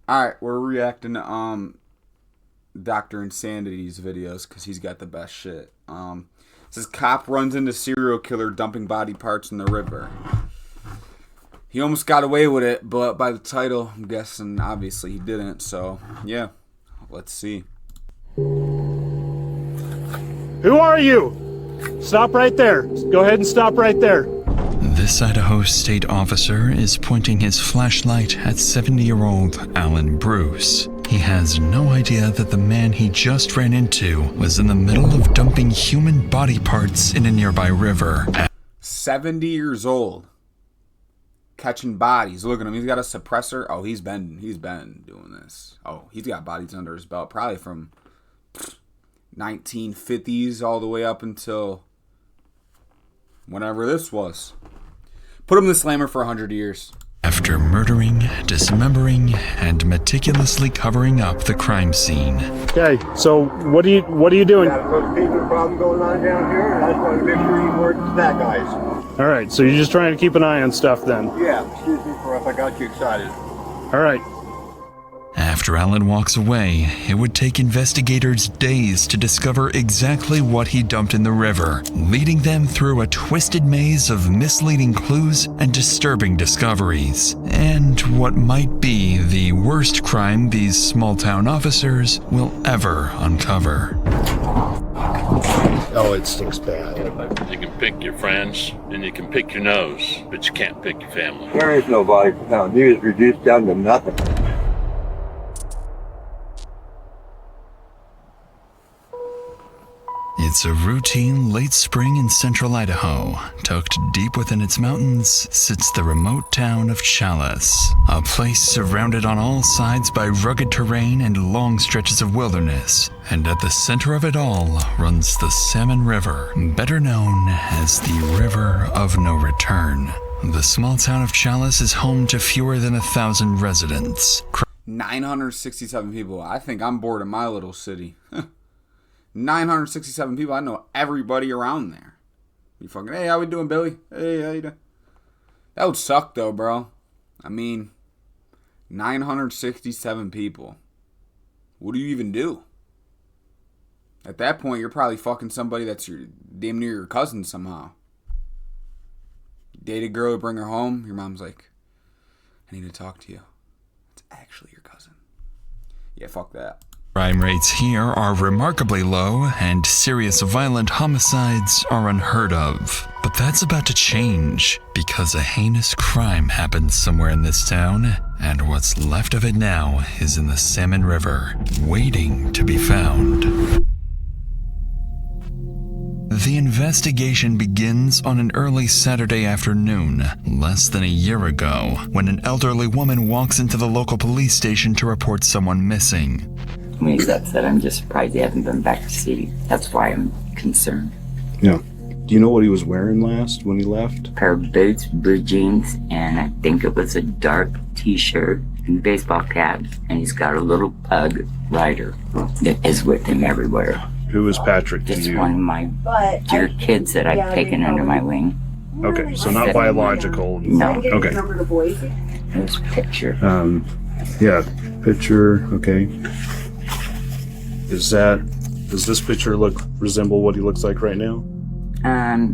Alright, we're reacting to Dr. Insanity's videos because he's got the best shit. It says cop runs into serial killer dumping body parts in the river. He almost got away with it, but by the title, I'm guessing obviously he didn't. So, yeah, let's see. Who are you? Stop right there. Go ahead and stop right there. This Idaho state officer is pointing his flashlight at 70-year-old Alan Bruce. He has no idea that the man he just ran into was in the middle of dumping human body parts in a nearby river. 70 years old. Catching bodies. Look at him. He's got a suppressor. Oh, he's been doing this. Oh, he's got bodies under his belt. Probably from 1950s all the way up until whenever this was. Put him in the slammer for 100 years. After murdering, dismembering, and meticulously covering up the crime scene. Okay, so what are you doing? Got a bookkeeping problem going on down here, and I just wanted to make sure you weren't that guys. All right, so you're just trying to keep an eye on stuff then. Yeah, excuse me for if I got you excited. All right. After Alan walks away, it would take investigators days to discover exactly what he dumped in the river, leading them through a twisted maze of misleading clues and disturbing discoveries. And what might be the worst crime these small-town officers will ever uncover. Oh, it stinks bad. You can pick your friends and you can pick your nose, but you can't pick your family. There is no body found. He was reduced down to nothing. It's a routine late spring in central Idaho. Tucked deep within its mountains sits the remote town of Chalice, a place surrounded on all sides by rugged terrain and long stretches of wilderness. And at the center of it all runs the Salmon River, better known as the River of No Return. The small town of Chalice is home to fewer than 1,000 residents. 967 people. I think I'm bored in my little city. 967 people. I know everybody around there. You fucking, hey, how we doing, Billy? Hey, how you doing? That would suck, though, bro. I mean, 967 people. What do you even do? At that point, you're probably fucking somebody that's damn near your cousin somehow. You date a girl, bring her home. Your mom's like, I need to talk to you. It's actually your cousin. Yeah, fuck that. Crime rates here are remarkably low, and serious violent homicides are unheard of. But that's about to change, because a heinous crime happened somewhere in this town, and what's left of it now is in the Salmon River, waiting to be found. The investigation begins on an early Saturday afternoon, less than a year ago, when an elderly woman walks into the local police station to report someone missing. When he's upset, I'm just surprised he hasn't been back to see. That's why I'm concerned. Yeah. Do you know what he was wearing last when he left? Pair of boots, blue jeans, and I think it was a dark t-shirt and baseball cap. And he's got a little pug rider that is with him everywhere. Who is Patrick to Just you? one of my dear kids that I've taken under my wing. Okay, so not biological. No. Okay. There's a picture. Yeah, picture, okay. Does this picture resemble what he looks like right now?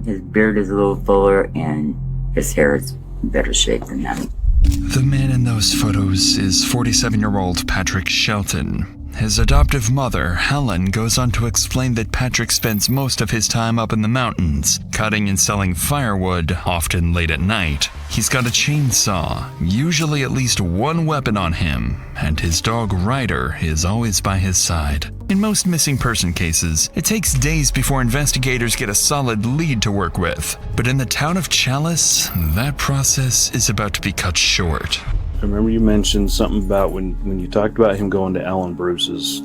His beard is a little fuller and his hair is in better shape than that. The man in those photos is 47-year-old Patrick Shelton. His adoptive mother, Helen, goes on to explain that Patrick spends most of his time up in the mountains, cutting and selling firewood, often late at night. He's got a chainsaw, usually at least one weapon on him, and his dog Ryder is always by his side. In most missing person cases, it takes days before investigators get a solid lead to work with. But in the town of Chalice, that process is about to be cut short. I remember you mentioned something about when you talked about him going to Alan Bruce's.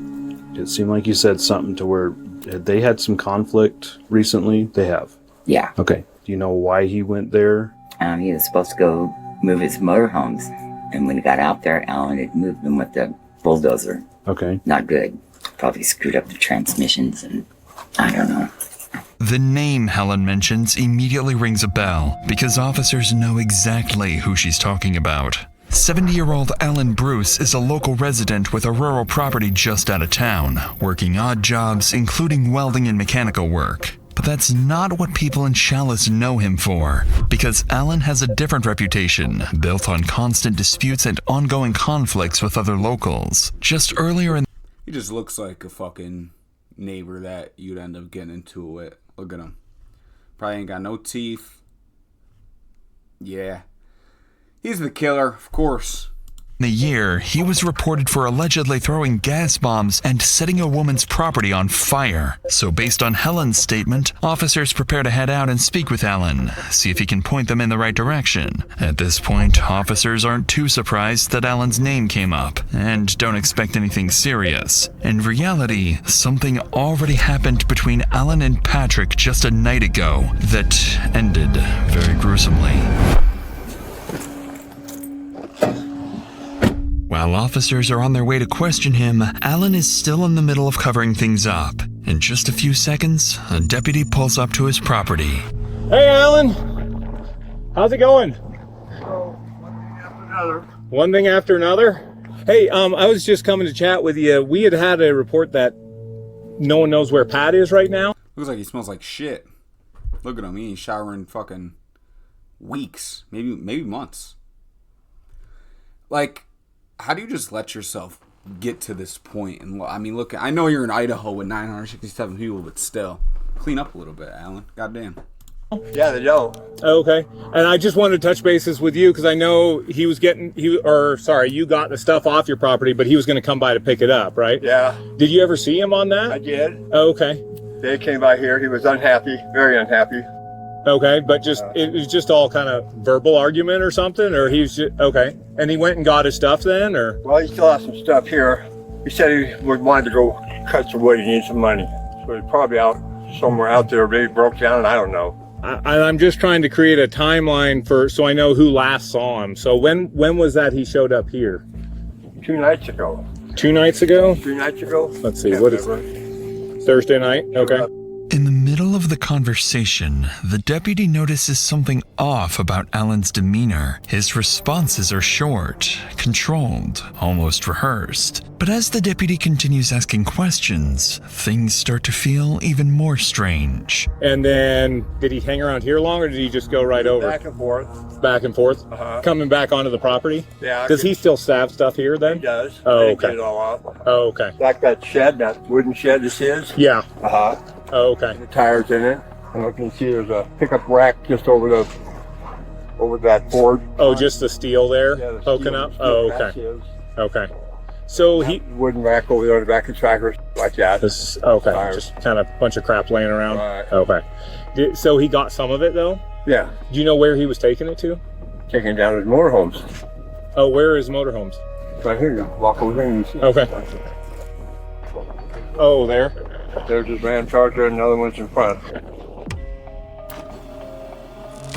It seemed like you said something to where they had some conflict recently. They have. Yeah. Okay. Do you know why he went there? He was supposed to go move his motorhomes. And when he got out there, Alan had moved them with the bulldozer. Okay. Not good. Probably screwed up the transmissions and I don't know. The name Helen mentions immediately rings a bell because officers know exactly who she's talking about. 70-year-old Alan Bruce is a local resident with a rural property just out of town, working odd jobs, including welding and mechanical work. But that's not what people in Chalice know him for, because Alan has a different reputation, built on constant disputes and ongoing conflicts with other locals. Just earlier in... He just looks like a fucking neighbor that you'd end up getting into it with. Look at him. Probably ain't got no teeth. Yeah. He's the killer, of course. the year, he was reported for allegedly throwing gas bombs and setting a woman's property on fire. So based on Helen's statement, officers prepare to head out and speak with Alan, see if he can point them in the right direction. At this point, officers aren't too surprised that Alan's name came up, and don't expect anything serious. In reality, something already happened between Alan and Patrick just a night ago that ended very gruesomely. While officers are on their way to question him, Alan is still in the middle of covering things up. In just a few seconds, a deputy pulls up to his property. Hey, Alan. How's it going? One thing after another? Hey, I was just coming to chat with you. We had a report that no one knows where Pat is right now. Looks like he smells like shit. Look at him. He ain't showering fucking weeks, maybe months. Like, how do you just let yourself get to this point? And I mean, look, I know you're in Idaho with 967 people, but still, clean up a little bit, Alan. Goddamn. Yeah, they don't. Okay. And I just wanted to touch bases with you because I know you got the stuff off your property, but he was going to come by to pick it up, right? Yeah, Did you ever see him on that? I did. Okay. They came by here. He was unhappy, very unhappy. Okay, but it was just all kind of verbal argument or something, or he's just, okay. And he went and got his stuff then, or? Well, he still has some stuff here. He said he would want to go cut some wood. He needs some money. So he's probably out somewhere out there, maybe broke down, I don't know. I'm just trying to create a timeline so I know who last saw him. So when was that he showed up here? 2 nights ago. 2 nights ago? 3 nights ago? Let's see, what is it? Thursday night? Okay. In the middle of the conversation, the deputy notices something off about Alan's demeanor. His responses are short, controlled, almost rehearsed. But as the deputy continues asking questions, things start to feel even more strange. And then, did he hang around here long, or did he just go right over? Back and forth. Back and forth? Uh-huh. Coming back onto the property? Yeah. Does he still stab stuff here then? He does. Oh, They okay. Get it all out. Oh, okay. Like that shed, that wooden shed is his. Yeah. Uh-huh. Oh, okay. The tires in it. And you can see there's a pickup rack just over that Ford. Oh, just the steel there Yeah, the poking steel- up? steel Oh, that's okay. his. Okay. So he... Wooden rack over there on the back of the tractor, like that. Okay, Tires. just kind of bunch of crap laying around. Right. Okay. So he got some of it though? Yeah. Do you know where he was taking it to? Taking down his motorhomes. Oh, where are his motorhomes? Right here, you walk over there and you see. Okay. Oh, there? There's his Ram Charger and another one's in front.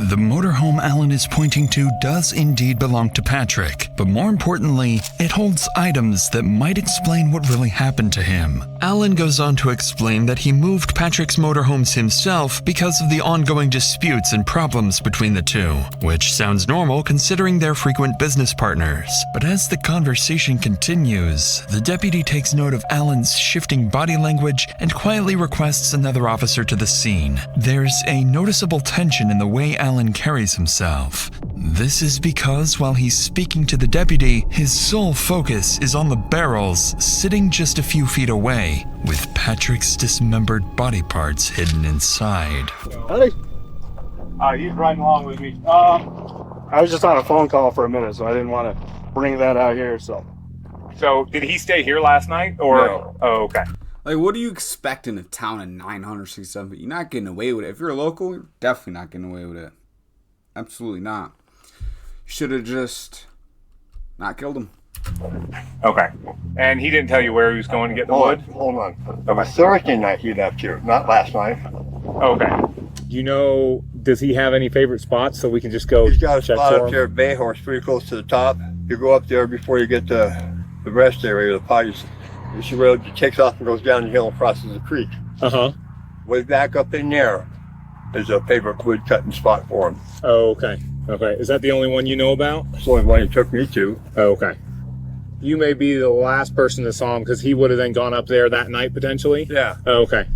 The motorhome Alan is pointing to does indeed belong to Patrick, but more importantly, it holds items that might explain what really happened to him. Alan goes on to explain that he moved Patrick's motorhomes himself because of the ongoing disputes and problems between the two, which sounds normal considering they're frequent business partners. But as the conversation continues, the deputy takes note of Alan's shifting body language and quietly requests another officer to the scene. There's a noticeable tension in the way Alan carries himself. This is because while he's speaking to the deputy, his sole focus is on the barrels sitting just a few feet away, with Patrick's dismembered body parts hidden inside. Howdy. He's riding along with me. I was just on a phone call for a minute, so I didn't want to bring that out here, so. So, did he stay here last night, or? No. Oh, okay. Like, what do you expect in a town of 967? You're not getting away with it. If you're a local, you're definitely not getting away with it. Absolutely not. You should have just not killed him. Okay. And he didn't tell you where he was going to get the wood? Hold on. It was Thursday night he left here, not last night. Okay. Does he have any favorite spots so we can just go He's got a check spot for up him? there at Bay Horse, pretty close to the top. You go up there before you get to the rest area, the potties. You see where it takes off and goes down the hill and crosses the creek. Uh-huh. Way back up in there is a favorite wood cutting spot for him. Oh, okay. Okay, is that the only one you know about? It's the only one he took me to. Oh, okay. You may be the last person that saw him because he would have then gone up there that night potentially? Yeah. Oh, okay.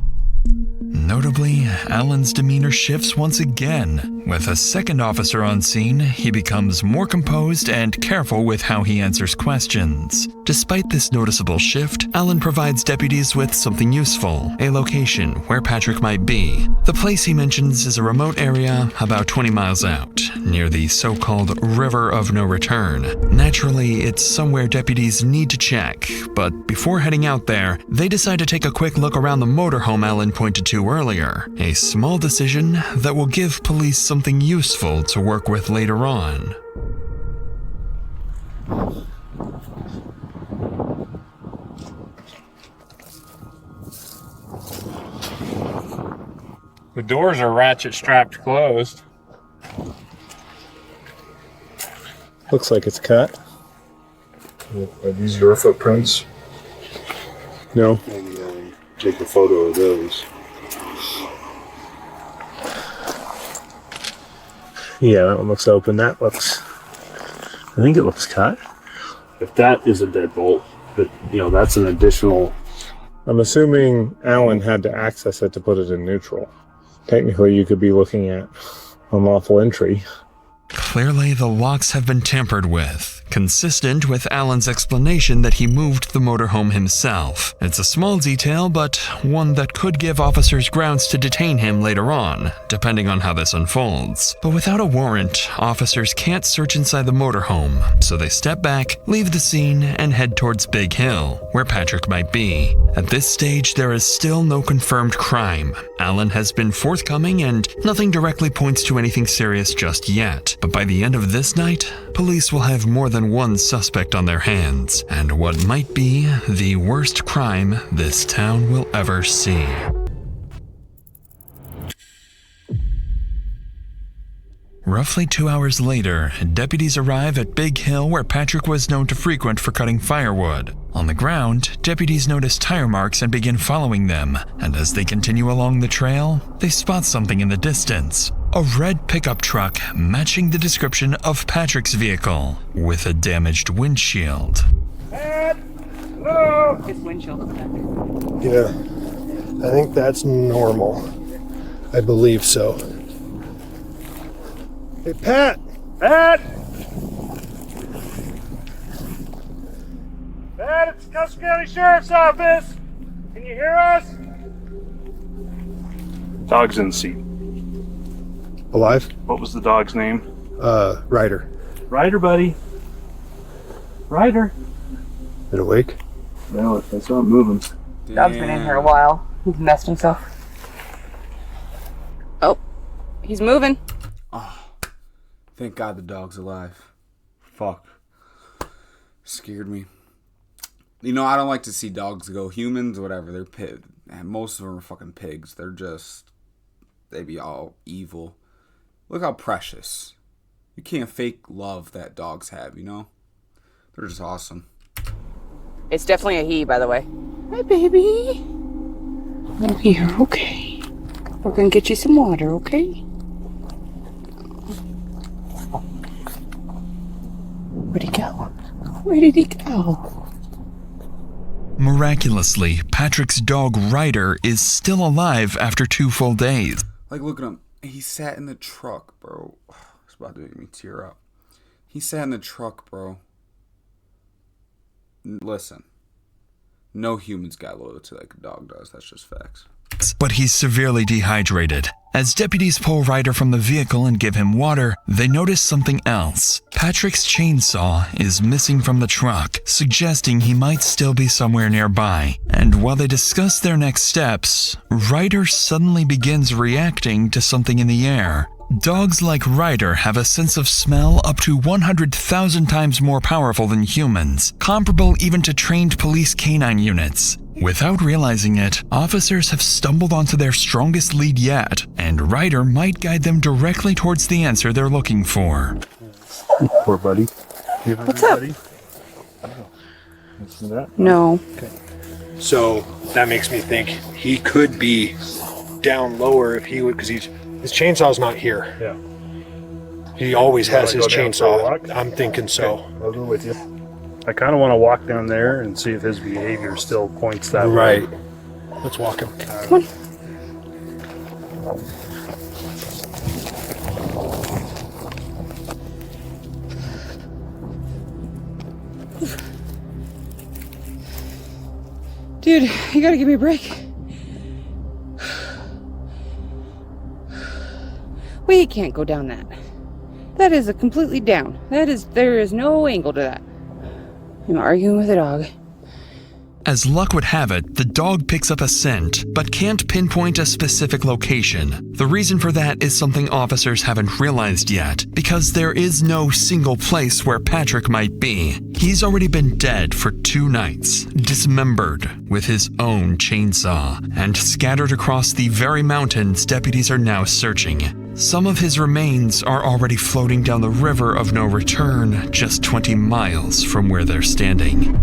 Notably, Alan's demeanor shifts once again. With a second officer on scene, he becomes more composed and careful with how he answers questions. Despite this noticeable shift, Alan provides deputies with something useful, a location where Patrick might be. The place he mentions is a remote area about 20 miles out, near the so-called River of No Return. Naturally, it's somewhere deputies need to check, but before heading out there, they decide to take a quick look around the motorhome Alan pointed to earlier, a small decision that will give police something useful to work with later on. The doors are ratchet strapped closed. Looks like it's cut. Are these your footprints? No. Maybe take a photo of those. Yeah, that one looks open. That looks... I think it looks cut. If that is a deadbolt, but that's an additional... I'm assuming Alan had to access it to put it in neutral. Technically, you could be looking at unlawful entry. Clearly, the locks have been tampered with, consistent with Alan's explanation that he moved the motorhome himself. It's a small detail, but one that could give officers grounds to detain him later on, depending on how this unfolds. But without a warrant, officers can't search inside the motorhome, so they step back, leave the scene, and head towards Big Hill, where Patrick might be. At this stage, there is still no confirmed crime. Alan has been forthcoming, and nothing directly points to anything serious just yet. But by the end of this night, police will have more than one suspect on their hands, and what might be the worst crime this town will ever see. Roughly 2 hours later, deputies arrive at Big Hill where Patrick was known to frequent for cutting firewood. On the ground, deputies notice tire marks and begin following them, and as they continue along the trail, they spot something in the distance. A red pickup truck matching the description of Patrick's vehicle, with a damaged windshield. Hello? His windshield. Yeah, I think that's normal. I believe so. Hey, Pat! Pat! Pat, it's the Custer County Sheriff's Office! Can you hear us? Dog's in the seat. Alive? What was the dog's name? Ryder. Ryder, buddy. Ryder. It awake? No, it's not moving. Dog's been in here a while. He's messed himself. Oh, he's moving. Thank God the dog's alive. Fuck. Scared me. I don't like to see dogs go. Humans, whatever, they're pig. And most of them are fucking pigs. They be all evil. Look how precious. You can't fake love that dogs have, They're just awesome. It's definitely a he, by the way. Hi, baby. I'm here, okay. We're gonna get you some water, okay? Where'd he go? Where did he go? Miraculously, Patrick's dog Ryder is still alive after 2 full days. Like, look at him. He sat in the truck, bro. It's about to make me tear up. He sat in the truck, bro. Listen. No humans got loyalty like a dog does. That's just facts. But he's severely dehydrated. As deputies pull Ryder from the vehicle and give him water, they notice something else. Patrick's chainsaw is missing from the truck, suggesting he might still be somewhere nearby. And while they discuss their next steps, Ryder suddenly begins reacting to something in the air. Dogs like Ryder have a sense of smell up to 100,000 times more powerful than humans, comparable even to trained police canine units. Without realizing it, officers have stumbled onto their strongest lead yet, and Ryder might guide them directly towards the answer they're looking for. Poor buddy. What's up? No. Okay. So that makes me think he could be down lower if he would, because his chainsaw's not here. Yeah. He always has his Go down for a chainsaw. walk? I'm thinking so. I'll go with you. I kind of want to walk down there and see if his behavior still points that way. Right. Let's walk him. Come on. Dude, you gotta give me a break. We can't go down that. That is a completely down. There is no angle to that. I'm arguing with a dog. As luck would have it, the dog picks up a scent, but can't pinpoint a specific location. The reason for that is something officers haven't realized yet, because there is no single place where Patrick might be. He's already been dead for 2 nights, dismembered with his own chainsaw, and scattered across the very mountains deputies are now searching. Some of his remains are already floating down the river of no return, just 20 miles from where they're standing.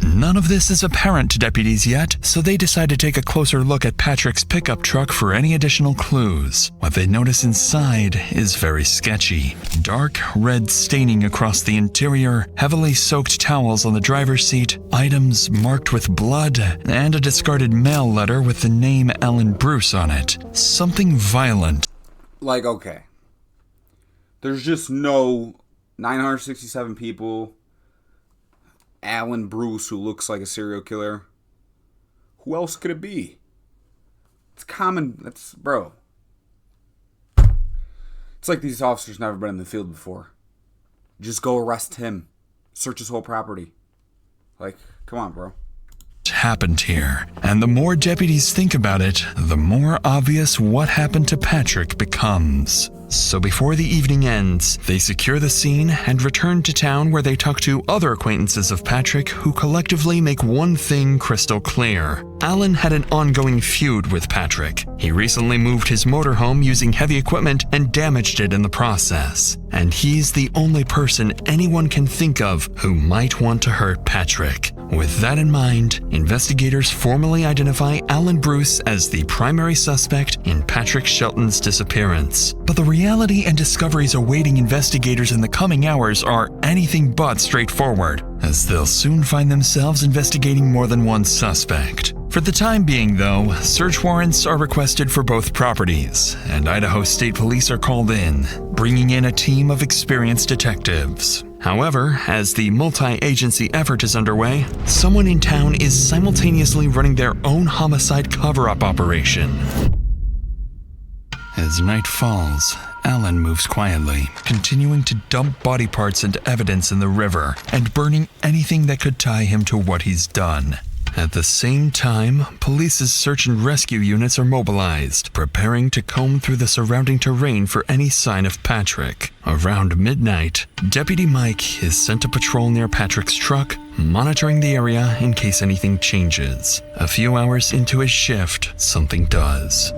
None of this is apparent to deputies yet, so they decide to take a closer look at Patrick's pickup truck for any additional clues. What they notice inside is very sketchy. Dark red staining across the interior, heavily soaked towels on the driver's seat, items marked with blood, and a discarded mail letter with the name Alan Bruce on it. Something violent. Like, okay. There's just no 967 people. Alan Bruce, who looks like a serial killer. Who else could it be? It's common. That's, bro. It's like these officers never been in the field before. Just go arrest him. Search his whole property. Like, come on, bro. Happened here, and the more deputies think about it, the more obvious what happened to Patrick becomes. So before the evening ends, they secure the scene and return to town where they talk to other acquaintances of Patrick who collectively make one thing crystal clear. Alan had an ongoing feud with Patrick. He recently moved his motorhome using heavy equipment and damaged it in the process. And he's the only person anyone can think of who might want to hurt Patrick. With that in mind, investigators formally identify Alan Bruce as the primary suspect in Patrick Shelton's disappearance. But the reality and discoveries awaiting investigators in the coming hours are anything but straightforward, as they'll soon find themselves investigating more than one suspect. For the time being, though, search warrants are requested for both properties, and Idaho State Police are called in, bringing in a team of experienced detectives. However, as the multi-agency effort is underway, someone in town is simultaneously running their own homicide cover-up operation. As night falls, Alan moves quietly, continuing to dump body parts and evidence in the river, and burning anything that could tie him to what he's done. At the same time, police's search and rescue units are mobilized, preparing to comb through the surrounding terrain for any sign of Patrick. Around midnight, Deputy Mike is sent to patrol near Patrick's truck, monitoring the area in case anything changes. A few hours into his shift, something does.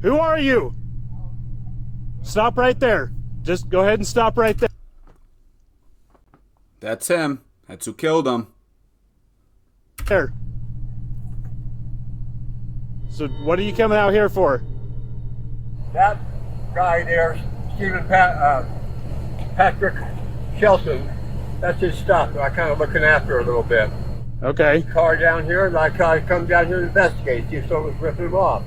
Who are you? Stop right there. Just go ahead and stop right there. That's him. That's who killed him. There. So what are you coming out here for? That guy there, Patrick Shelton, that's his stuff. I'm kind of looking after a little bit. Okay. Car down here, and I come down here to investigate, see if someone's ripping him off.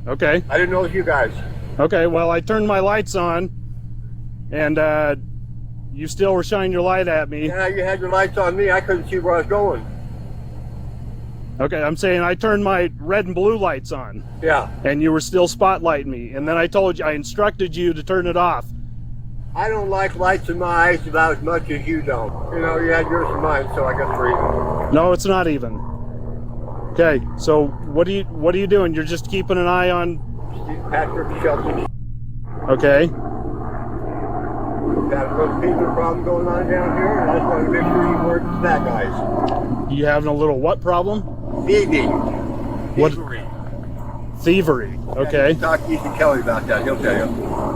Okay. I didn't know it was you guys. Okay, well, I turned my lights on, and you still were shining your light at me. Yeah, you had your lights on me. I couldn't see where I was going. Okay, I'm saying I turned my red and blue lights on. Yeah. And you were still spotlighting me, and then I instructed you to turn it off. I don't like lights in my eyes about as much as you don't. You know, you had yours and mine, so I guess we're even. No, it's not even. Okay, so what are you doing? You're just keeping an eye on Patrick Shelton. Okay. Got a little thieving problem going on down here, and I just wanted to make sure you weren't that guys. You having a little what problem? Thieving. What? Thievery. Thievery. Okay. Talk to Ethan Kelly about that. He'll tell you.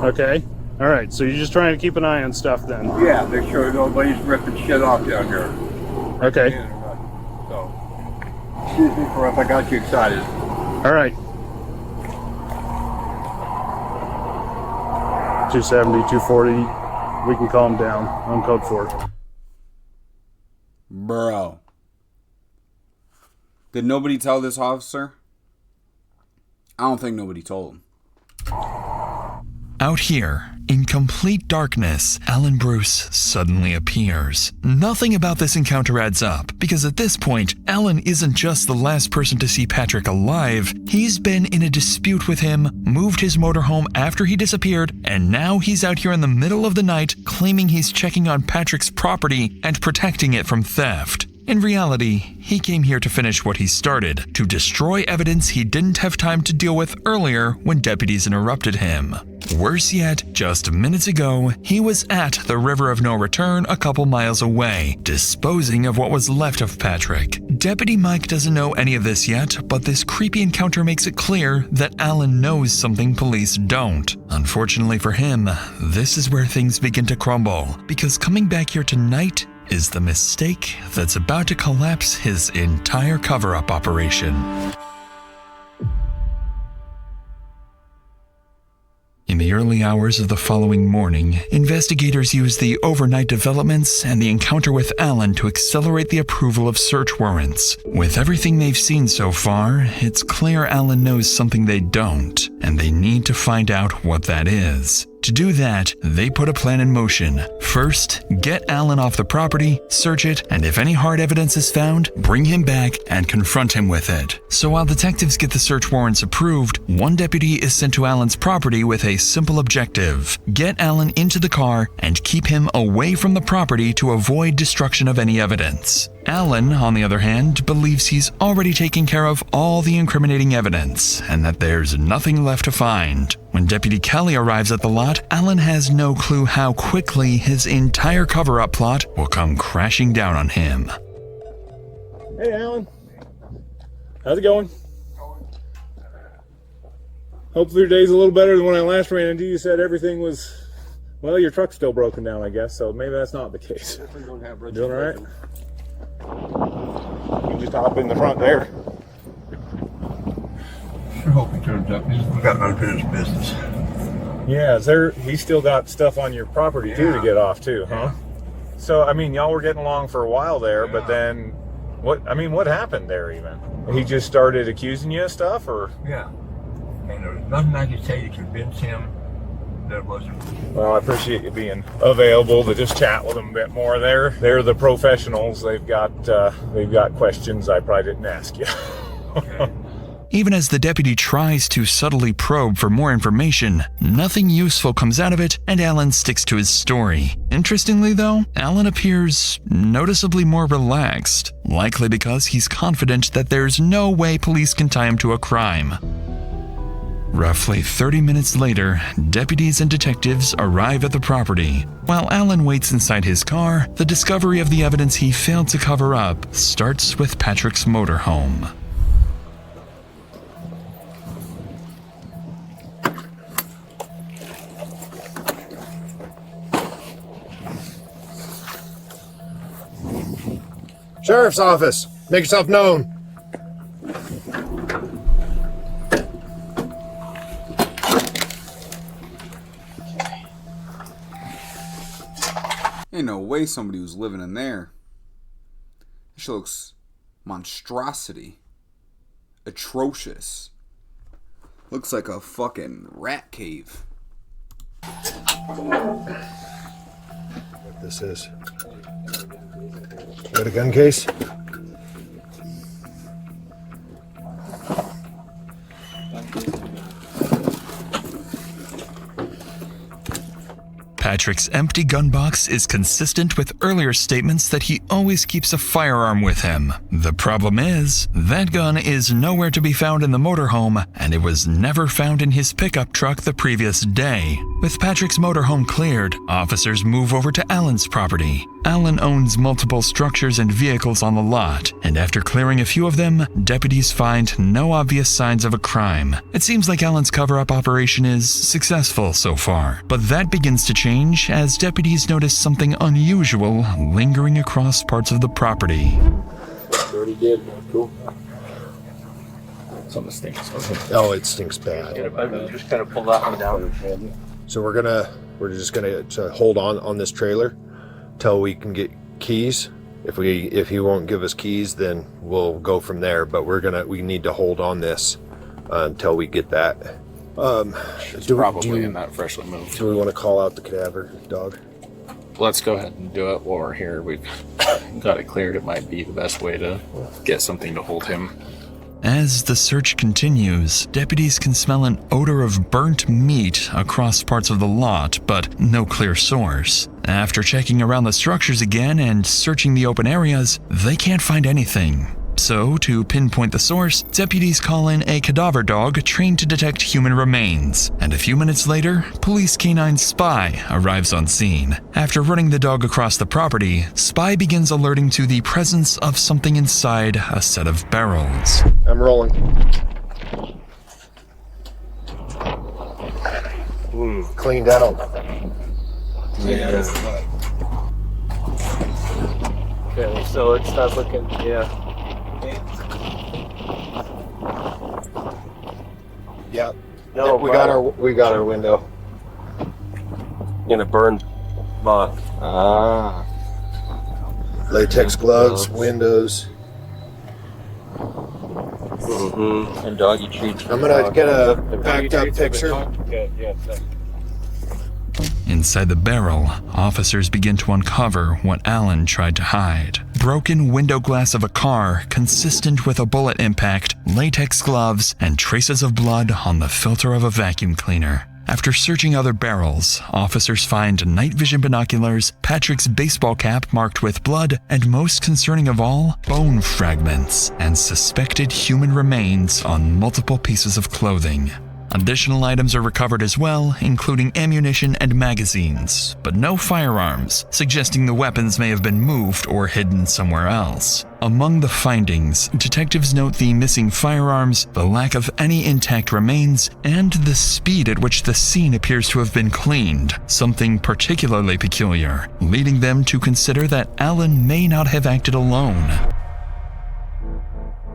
Okay. All right, so you're just trying to keep an eye on stuff then. Yeah, make sure nobody's ripping shit off down here. Okay. So, excuse me for if I got you excited. All right. 270, 240. We can calm down on code 4. Bro. Did nobody tell this officer? I don't think nobody told him. Out here, in complete darkness, Alan Bruce suddenly appears. Nothing about this encounter adds up, because at this point, Alan isn't just the last person to see Patrick alive. He's been in a dispute with him, moved his motorhome after he disappeared, and now he's out here in the middle of the night claiming he's checking on Patrick's property and protecting it from theft. In reality, he came here to finish what he started, to destroy evidence he didn't have time to deal with earlier when deputies interrupted him. Worse yet, just minutes ago, he was at the River of No Return a couple miles away, disposing of what was left of Patrick. Deputy Mike doesn't know any of this yet, but this creepy encounter makes it clear that Alan knows something police don't. Unfortunately for him, this is where things begin to crumble, because coming back here tonight is the mistake that's about to collapse his entire cover-up operation. In the early hours of the following morning, investigators used the overnight developments and the encounter with Alan to accelerate the approval of search warrants. With everything they've seen so far, it's clear Alan knows something they don't, and they need to find out what that is. To do that, they put a plan in motion. First, get Alan off the property, search it, and if any hard evidence is found, bring him back and confront him with it. So while detectives get the search warrants approved, one deputy is sent to Alan's property with a simple objective: get Alan into the car and keep him away from the property to avoid destruction of any evidence. Alan, on the other hand, believes he's already taken care of all the incriminating evidence and that there's nothing left to find. When Deputy Kelly arrives at the lot, Alan has no clue how quickly his entire cover-up plot will come crashing down on him. Hey, Alan. How's it going? Hopefully your day's a little better than when I last ran into you. You said everything was... Well, your truck's still broken down, I guess, so maybe that's not the case. Doing all right? You just hop in the front there. Sure hope he turns up. He's got unfinished business. Yeah, he's still got stuff on your property too to get off too, huh? So I mean, y'all were getting along for a while there, but then what happened there even? He just started accusing you of stuff, or? Yeah. And there was nothing I could say to convince him that wasn't. Well, I appreciate you being available to just chat with them a bit more. They're the professionals. They've got questions I probably didn't ask you. Okay. Even as the deputy tries to subtly probe for more information, nothing useful comes out of it, and Alan sticks to his story. Interestingly though, Alan appears noticeably more relaxed, likely because he's confident that there's no way police can tie him to a crime. Roughly 30 minutes later, deputies and detectives arrive at the property. While Alan waits inside his car, the discovery of the evidence he failed to cover up starts with Patrick's motorhome. Sheriff's office. Make yourself known. Ain't no way somebody was living in there. This shit looks monstrosity. Atrocious. Looks like a fucking rat cave. What this is. Got a gun case? Patrick's empty gun box is consistent with earlier statements that he always keeps a firearm with him. The problem is, that gun is nowhere to be found in the motorhome, and it was never found in his pickup truck the previous day. With Patrick's motorhome cleared, officers move over to Alan's property. Alan owns multiple structures and vehicles on the lot, and after clearing a few of them, deputies find no obvious signs of a crime. It seems like Alan's cover-up operation is successful so far, but that begins to change as deputies notice something unusual lingering across parts of the property. Already did. Cool. Something stinks. Oh, it stinks bad. Just kind of pull that one down. So we're just gonna hold on this trailer till we can get keys. If he won't give us keys, then we'll go from there. But we need to hold on this until we get that. Probably in that freshly moved. Do we want to call out the cadaver dog? Let's go ahead and do it while we're here. We've got it cleared. It might be the best way to get something to hold him. As the search continues, deputies can smell an odor of burnt meat across parts of the lot, but no clear source. After checking around the structures again and searching the open areas, they can't find anything. So, to pinpoint the source, deputies call in a cadaver dog trained to detect human remains, and a few minutes later, police canine Spy arrives on scene. After running the dog across the property, Spy begins alerting to the presence of something inside a set of barrels. I'm rolling. Cleaned out. Yeah. Okay, so let's start looking. Yeah. Yeah. No, we got our window. In a burned moth. Ah. Latex gloves, windows. Mm-hmm. And doggy treats. I'm gonna get a backed up picture. Yeah. Inside the barrel, officers begin to uncover what Alan tried to hide. Broken window glass of a car consistent with a bullet impact, latex gloves, and traces of blood on the filter of a vacuum cleaner. After searching other barrels, officers find night vision binoculars, Patrick's baseball cap marked with blood, and most concerning of all, bone fragments and suspected human remains on multiple pieces of clothing. Additional items are recovered as well, including ammunition and magazines, but no firearms, suggesting the weapons may have been moved or hidden somewhere else. Among the findings, detectives note the missing firearms, the lack of any intact remains, and the speed at which the scene appears to have been cleaned, something particularly peculiar, leading them to consider that Alan may not have acted alone.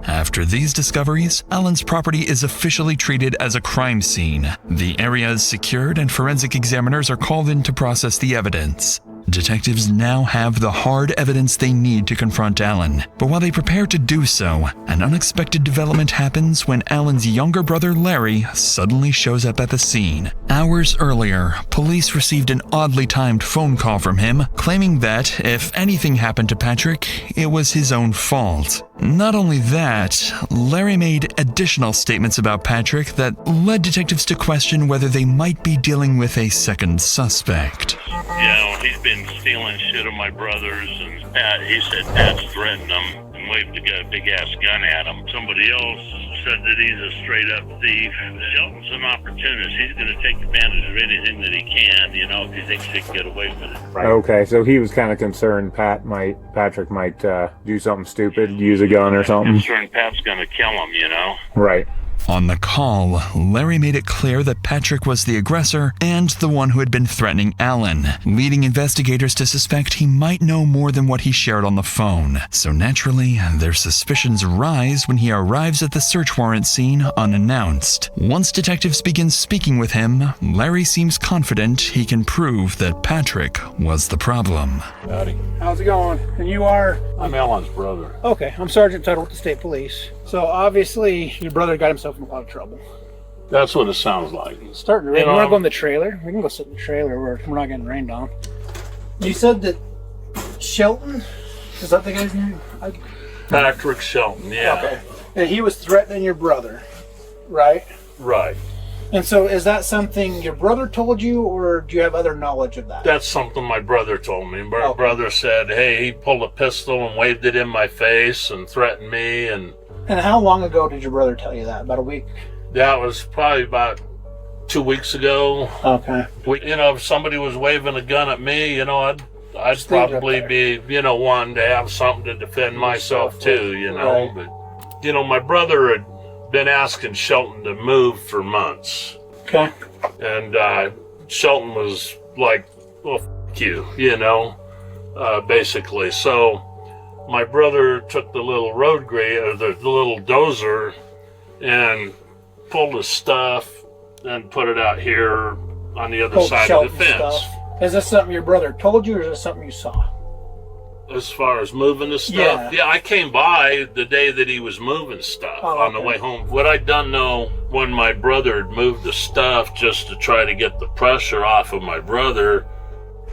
After these discoveries, Alan's property is officially treated as a crime scene. The area is secured and forensic examiners are called in to process the evidence. Detectives now have the hard evidence they need to confront Alan, but while they prepare to do so, an unexpected development happens when Alan's younger brother Larry suddenly shows up at the scene. Hours earlier, police received an oddly timed phone call from him, claiming that if anything happened to Patrick, it was his own fault. Not only that, Larry made additional statements about Patrick that led detectives to question whether they might be dealing with a second suspect. Yeah, he's been stealing shit of my brother's, and he said Pat's threatened him and waved a big-ass gun at him. Somebody else said that he's a straight-up thief. Shelton's an opportunist. He's going to take advantage of anything that he can, if he thinks he can get away with it. Right. Okay, so he was kind of concerned Patrick might do something stupid, use a gun or something. Concerned Pat's going to kill him, Right. On the call, Larry made it clear that Patrick was the aggressor and the one who had been threatening Alan, leading investigators to suspect he might know more than what he shared on the phone. So naturally, their suspicions rise when he arrives at the search warrant scene unannounced. Once detectives begin speaking with him, Larry seems confident he can prove that Patrick was the problem. Howdy. How's it going? And you are? I'm Alan's brother. Okay, I'm Sergeant Tuttle with the State Police. So obviously, your brother got himself in a lot of trouble. That's what it sounds like. It's starting to rain. You want to go in the trailer? We can go sit in the trailer where we're not getting rained on. You said that Shelton? Is that the guy's name? Patrick Shelton, yeah. Okay. And he was threatening your brother, right? Right. And so is that something your brother told you, or do you have other knowledge of that? That's something my brother told me. My brother said, hey, he pulled a pistol and waved it in my face and threatened me. And how long ago did your brother tell you that? About a week? That was probably about 2 weeks ago. Okay. If somebody was waving a gun at me, I'd probably be, wanting to have something to defend myself too, Right. But, my brother had been asking Shelton to move for months. Okay. And Shelton was like, well, f*** you, basically. So my brother took the little road grader, the little dozer, and pulled his stuff and put it out here on the other side of the fence. Stuff. Is this something your brother told you, or is this something you saw? As far as moving the stuff? Yeah, I came by the day that he was moving stuff on the way home. What I done know, when my brother had moved the stuff just to try to get the pressure off of my brother,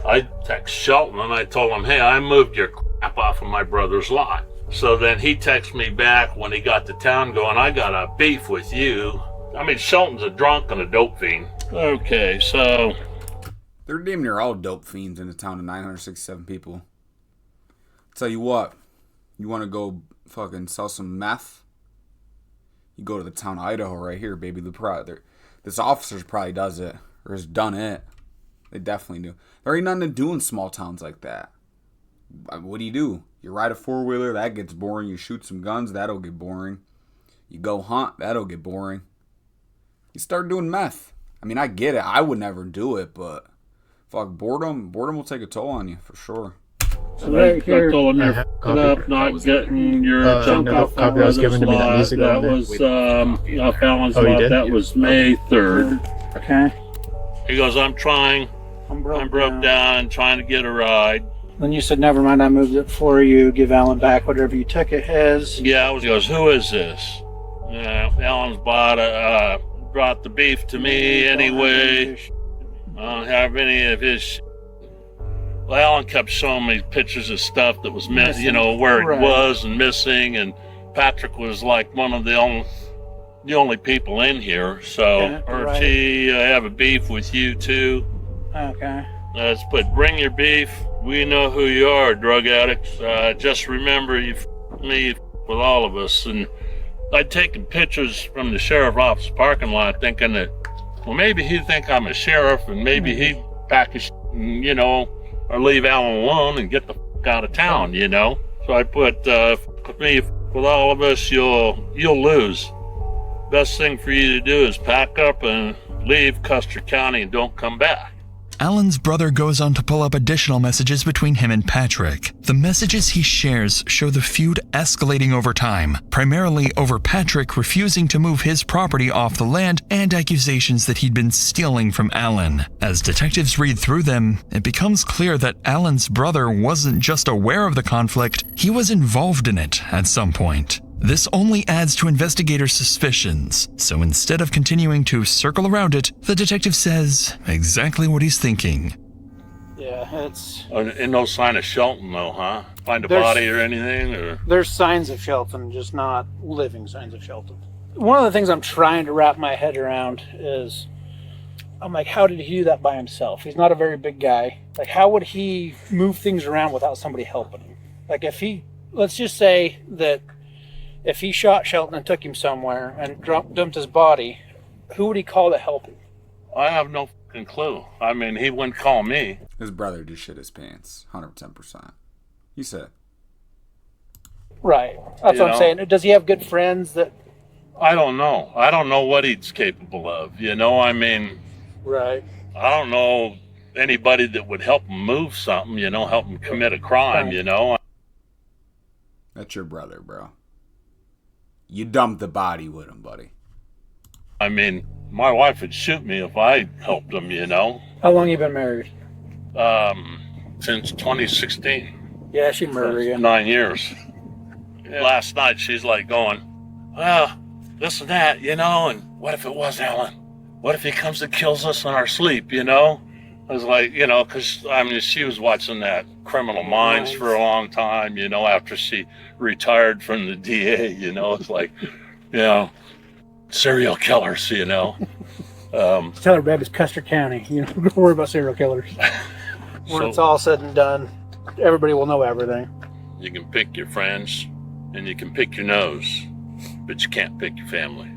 I texted Shelton and I told him, hey, I moved your crap off of my brother's lot. So then he texted me back when he got to town going, I got a beef with you. I mean, Shelton's a drunk and a dope fiend. Okay, so... They're damn near all dope fiends in a town of 967 people. Tell you what, you want to go fucking sell some meth? You go to the town of Idaho right here, baby. This officer probably does it, or has done it. They definitely do. There ain't nothing to do in small towns like that. What do? You ride a four-wheeler, that gets boring. You shoot some guns, that'll get boring. You go hunt, that'll get boring. You start doing meth. I mean, I get it. I would never do it, but fuck, boredom will take a toll on you, for sure. So right here, I told him you're fucking up, not getting your junk off my brother's lot. That was off Alan's lot. That was May 3rd. Okay. He goes, I'm trying. I'm broke down, trying to get a ride. Then you said, never mind, I moved it for you. Give Alan back whatever you took it his. Yeah, he goes, who is this? Alan's brought the beef to me anyway. I don't have any of his. Well, Alan kept showing me pictures of stuff that was missing, where it was and missing, and Patrick was like one of the only people in here. So, Archie, I have a beef with you too. Okay. Let's put, bring your beef. We know who you are, drug addicts. Just remember, you me with all of us. And I'd taken pictures from the sheriff office parking lot, thinking that, well, maybe he'd think I'm a sheriff, and maybe he'd pack his, or leave Alan alone and get the fuck out of town, So I put, with me, with all of us, you'll lose. Best thing for you to do is pack up and leave Custer County and don't come back. Alan's brother goes on to pull up additional messages between him and Patrick. The messages he shares show the feud escalating over time, primarily over Patrick refusing to move his property off the land and accusations that he'd been stealing from Alan. As detectives read through them, it becomes clear that Alan's brother wasn't just aware of the conflict, he was involved in it at some point. This only adds to investigators' suspicions, so instead of continuing to circle around it, the detective says exactly what he's thinking. Yeah, it's... And no sign of Shelton, though, huh? Find a body or anything? Or there's signs of Shelton, just not living signs of Shelton. One of the things I'm trying to wrap my head around is, I'm like, how did he do that by himself? He's not a very big guy. Like, how would he move things around without somebody helping him? Like, if he... Let's just say that if he shot Shelton and took him somewhere and dumped his body, who would he call to help him? I have no fucking clue. I mean, he wouldn't call me. His brother just shit his pants, 110%. He said. Right. That's what I'm saying. Does he have good friends that... I don't know. I don't know what he's capable of, I mean... Right. I don't know anybody that would help him move something, help him commit a crime, That's your brother, bro. You dumped the body with him, buddy. I mean, my wife would shoot me if I helped him, How long you been married? Since 2016. Yeah, she murdered you. 9 years. Yeah. Last night, she's like going, well, this and that, and what if it was Alan? What if he comes and kills us in our sleep, I was like, because, I mean, she was watching that Criminal Minds for a long time, after she retired from the DA, it's like, serial killers, Tell her, babe, it's Custer County. Don't worry about serial killers. When it's all said and done, everybody will know everything. You can pick your friends and you can pick your nose, but you can't pick your family.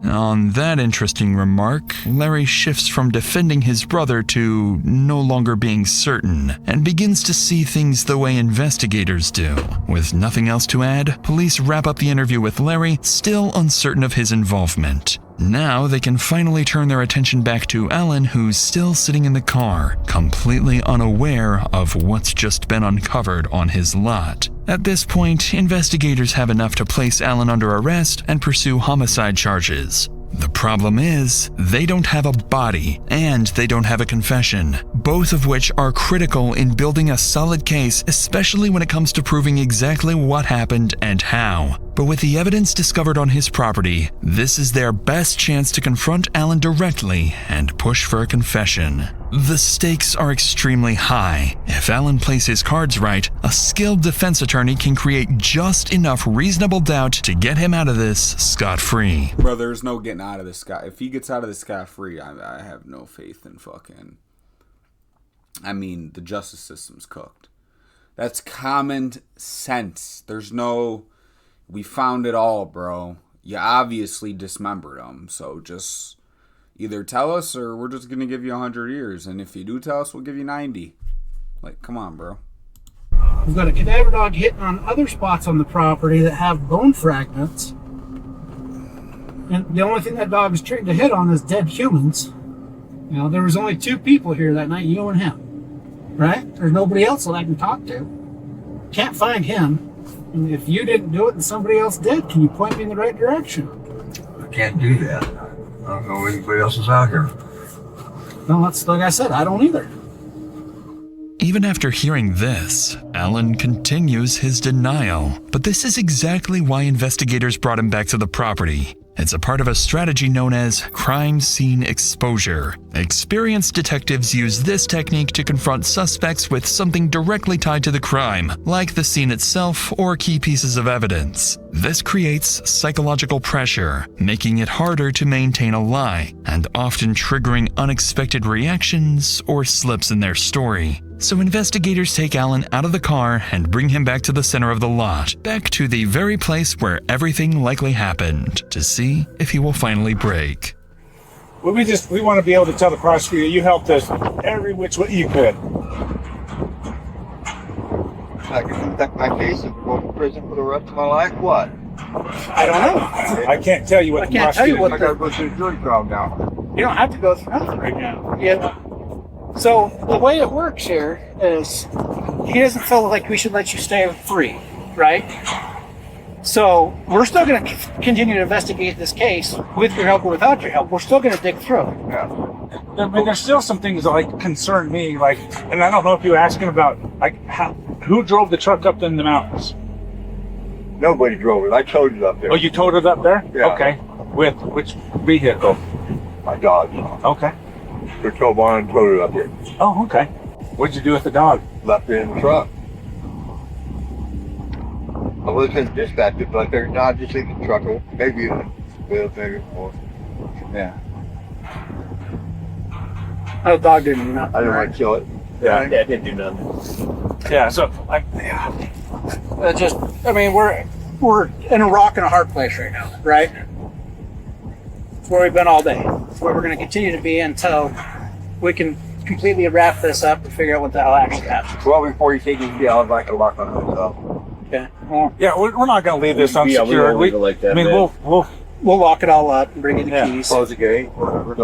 On that interesting remark, Larry shifts from defending his brother to no longer being certain, and begins to see things the way investigators do. With nothing else to add, police wrap up the interview with Larry, still uncertain of his involvement. Now they can finally turn their attention back to Alan, who's still sitting in the car, completely unaware of what's just been uncovered on his lot. At this point, investigators have enough to place Alan under arrest and pursue homicide charges. The problem is, they don't have a body, and they don't have a confession, both of which are critical in building a solid case, especially when it comes to proving exactly what happened and how. But with the evidence discovered on his property, this is their best chance to confront Alan directly and push for a confession. The stakes are extremely high. If Alan plays his cards right, a skilled defense attorney can create just enough reasonable doubt to get him out of this scot-free. Bro, there's no getting out of this guy. If he gets out of this scot-free, I have no faith in fucking... I mean, the justice system's cooked. That's common sense. There's no... We found it all, bro. You obviously dismembered him, so just... Either tell us or we're just going to give you 100 years. And if you do tell us, we'll give you 90. Like, come on, bro. We've got a cadaver dog hitting on other spots on the property that have bone fragments. And the only thing that dog is trained to hit on is dead humans. You know, there was only 2 people here that night, you and him. Right? There's nobody else that I can talk to. Can't find him. And if you didn't do it and somebody else did, can you point me in the right direction? I can't do that. I don't know anybody else is out here. No, that's like I said, I don't either. Even after hearing this, Alan continues his denial. But this is exactly why investigators brought him back to the property. It's a part of a strategy known as crime scene exposure. Experienced detectives use this technique to confront suspects with something directly tied to the crime, like the scene itself or key pieces of evidence. This creates psychological pressure, making it harder to maintain a lie, and often triggering unexpected reactions or slips in their story. So investigators take Alan out of the car and bring him back to the center of the lot, back to the very place where everything likely happened, to see if he will finally break. Well, we want to be able to tell the prosecutor you helped us every which way you could. I can protect my case and go to prison for the rest of my life. What? I don't know. I can't tell you what the prosecutor... I gotta go through the jury trial now. You don't have to go through nothing right now. Yeah. So the way it works here is he doesn't feel like we should let you stay free, right? So we're still going to continue to investigate this case with your help or without your help. We're still going to dig through. Yeah. I mean, there's still some things that like concern me, like, and I don't know if you were asking about like who drove the truck up in the mountains. Nobody drove it. I towed it up there. Oh, you towed it up there? Yeah. Okay. With which vehicle? My dog. Okay. The tow barn and towed it up here. Oh, okay. What'd you do with the dog? Left it in the truck. I was in dispatcher, but I figured, nah, just leave the truck. Maybe a little bigger more. Yeah. Oh, the dog didn't do nothing. I didn't want to kill it. Yeah. Yeah, it didn't do nothing. Yeah, so we're in a rock and a hard place right now, right? It's where we've been all day. It's where we're going to continue to be until we can completely wrap this up and figure out what the hell actually happened. Well, before you take it, I'd like to lock on myself. Okay. Well, yeah, we're not going to leave this unsecured. Yeah, we won't leave it like that, we'll lock it all up and bring you the keys. Close the gate.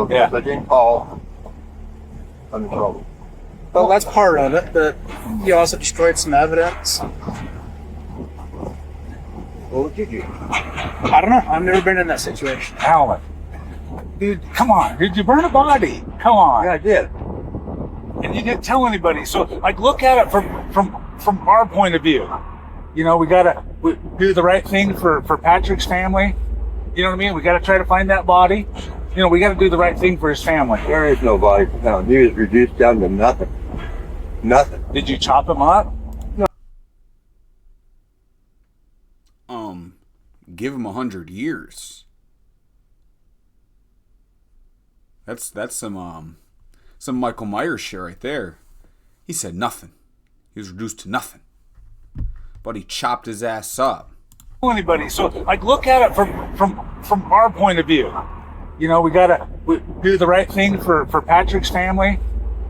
Yeah. But then call. I'm in trouble. Well, that's part of it, but you also destroyed some evidence. What did you? I don't know. I've never been in that situation. Alan. Dude, come on. Did you burn a body? Come on. Yeah, I did. And you didn't tell anybody. So, like, look at it from our point of view. You know, we gotta do the right thing for Patrick's family. You know what I mean? We gotta try to find that body. You know, we gotta do the right thing for his family. There is no body found. He was reduced down to nothing. Nothing. Did you chop him up? No. Give him 100 years. That's some Michael Myers shit right there. He said nothing. He was reduced to nothing. But he chopped his ass up. anybody. So, like, look at it from our point of view. You know, we do the right thing for Patrick's family.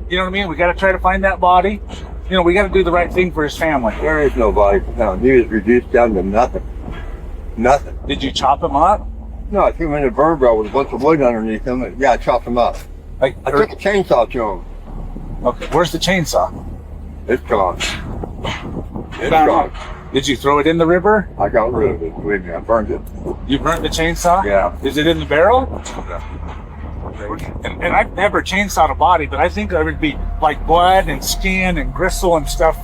You know what I mean? We gotta try to find that body. You know, we gotta do the right thing for his family. There is no body found. He was reduced down to nothing. Nothing. Did you chop him up? No, I threw him in a burn barrel with a bunch of wood underneath him. And, yeah, I chopped him up. I took a chainsaw to him. Okay, where's the chainsaw? It's gone. It's Found gone. Did you throw it in the river? I got rid of it. Believe me, I burned it. You burnt the chainsaw? Yeah. Is it in the barrel? Yeah. And I've never chainsawed a body, but I think there would be like blood and skin and gristle and stuff,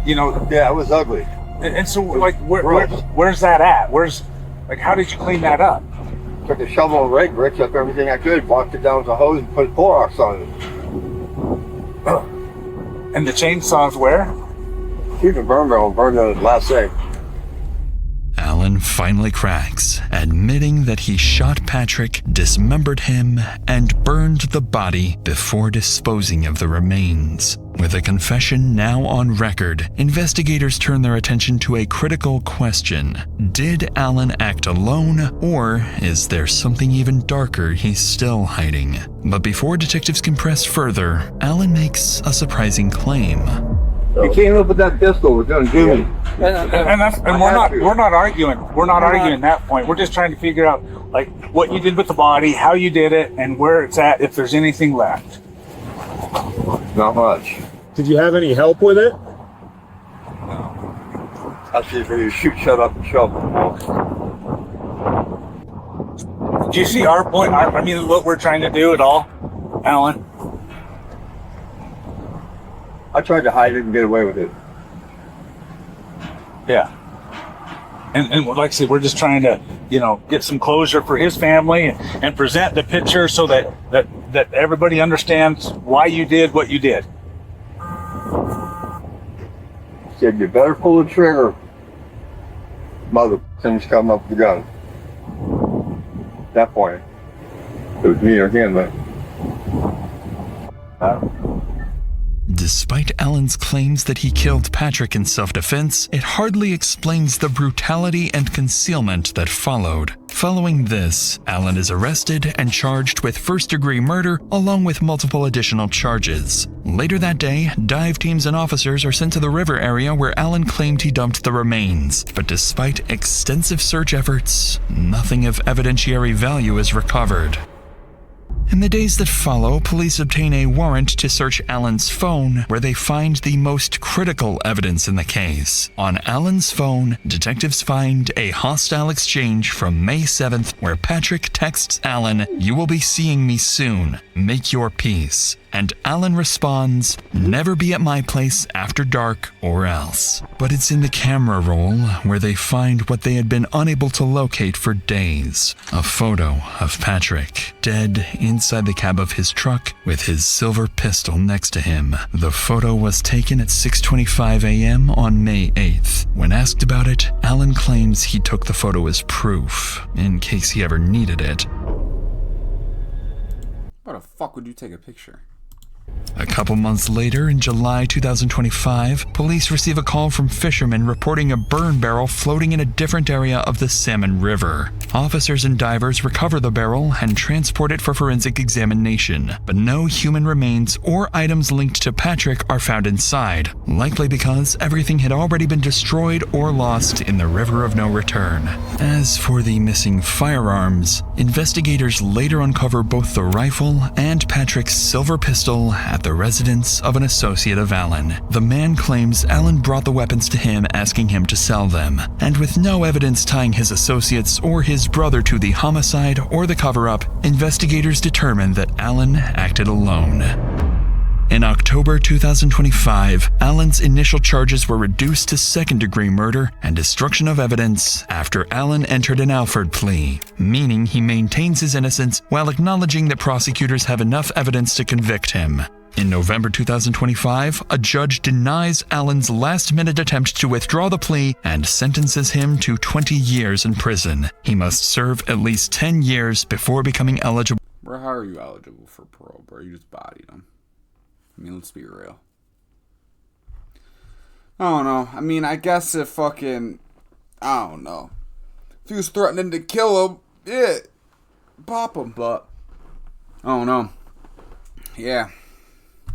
you know. Yeah, it was ugly. And so, like, where's that at? How did you clean that up? Took a shovel and rake, ripped up everything I could, walked it down with a hose and put Clorox on it. And the chainsaw's where? Keep the burn barrel and burned it last day. Alan finally cracks, admitting that he shot Patrick, dismembered him, and burned the body before disposing of the remains. With a confession now on record, investigators turn their attention to a critical question. Did Alan act alone, or is there something even darker he's still hiding? But before detectives can press further, Alan makes a surprising claim. He came up with that pistol. We're going to do it. And we're not arguing. We're not arguing that point. We're just trying to figure out like what you did with the body, how you did it, and where it's at. If there's anything left. Not much. Did you have any help with it? That's just where you shoot, shut up, and shovel. Do you see our point? I mean, what we're trying to do at all, Alan? I tried to hide it and get away with it. Yeah. And like I said, we're just trying to, you know, get some closure for his family and present the picture so that everybody understands why you did what you did. Said, you better pull the trigger. Mother things come up with the gun. At that point, it was me or him, but Despite Alan's claims that he killed Patrick in self-defense, it hardly explains the brutality and concealment that followed. Following this, Alan is arrested and charged with first-degree murder along with multiple additional charges. Later that day, dive teams and officers are sent to the river area where Alan claimed he dumped the remains. But despite extensive search efforts, nothing of evidentiary value is recovered. In the days that follow, police obtain a warrant to search Alan's phone, where they find the most critical evidence in the case. On Alan's phone, detectives find a hostile exchange from May 7th where Patrick texts Alan, "You will be seeing me soon. Make your peace." And Alan responds, "Never be at my place after dark or else." But it's in the camera roll where they find what they had been unable to locate for days. A photo of Patrick, dead inside the cab of his truck with his silver pistol next to him. The photo was taken at 6:25 a.m. on May 8th. When asked about it, Alan claims he took the photo as proof, in case he ever needed it. Why the fuck would you take a picture? A couple months later, in July 2025, police receive a call from fishermen reporting a burn barrel floating in a different area of the Salmon River. Officers and divers recover the barrel and transport it for forensic examination, but no human remains or items linked to Patrick are found inside, likely because everything had already been destroyed or lost in the River of No Return. As for the missing firearms, investigators later uncover both the rifle and Patrick's silver pistol at the residence of an associate of Alan. The man claims Alan brought the weapons to him, asking him to sell them. And with no evidence tying his associates or his brother to the homicide or the cover-up, investigators determine that Alan acted alone. In October 2025, Alan's initial charges were reduced to second-degree murder and destruction of evidence after Alan entered an Alford plea, meaning he maintains his innocence while acknowledging that prosecutors have enough evidence to convict him. In November 2025, a judge denies Alan's last-minute attempt to withdraw the plea and sentences him to 20 years in prison. He must serve at least 10 years before becoming eligible. Bro, how are you eligible for parole, bro? You just bodied him. I mean, let's be real. I don't know. I mean, I guess if fucking... I don't know. If he was threatening to kill him, yeah, pop him. But I don't know. Yeah,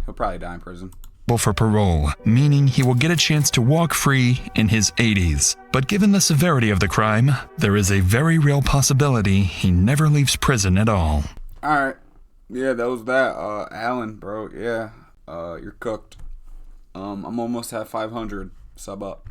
he'll probably die in prison. For parole, meaning he will get a chance to walk free in his 80s. But given the severity of the crime, there is a very real possibility he never leaves prison at all. Alright. Yeah, that was that. Alan, bro. Yeah. You're cooked. I'm almost at 500. Sub up.